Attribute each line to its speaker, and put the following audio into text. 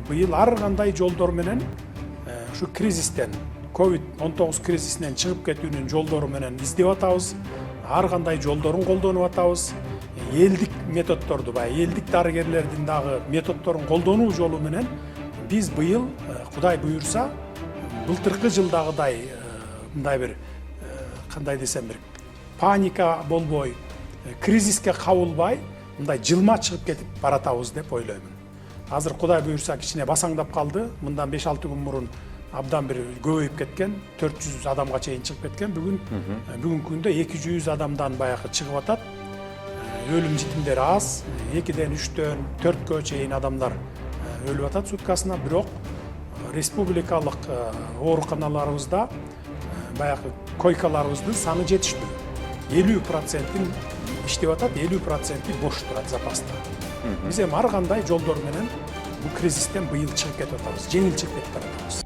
Speaker 1: быйыл ар кандай жолдор менен ушу кризистен, COVID-19 кризисинен чыгып кетүүнүн жолдору менен издеп атабыз. Ар кандай жолдорун колдонуп атабыз. Элдик методдорду, элдик дарыгерлердин дагы методдорун колдонуу жолу менен биз быйыл Кудай буйрса былтыркы жылдагыдай мындай бир кандай десем бир паника болбой, кризиске кабылбай, мындай жылма чыгып кетип баратабыз деп ойлоймун. Азыр Кудай буйрса кичине басаңдап калды. Мындан 5-6 күн мурун абдан бир көбөйүп кеткен, 400 адамга чейин чыгып кеткен. Бүгүнкү күндө 200 адамдан баягы чыгып атат. Өлүм житимдер аз, 2-ден 3-төн 4кө чейин адамдар өлүп атат суткасына. Бирок республикалык ооруканаларыбызда баягы койкаларыбыздын саны жетиштүү. 50%-ин иштеп атат, 50%-и бош турат запаста. Биз эми ар кандай жолдор менен бул кризистен быйыл чыгып кетип атабыз, жеңил чыгып кетип атабыз.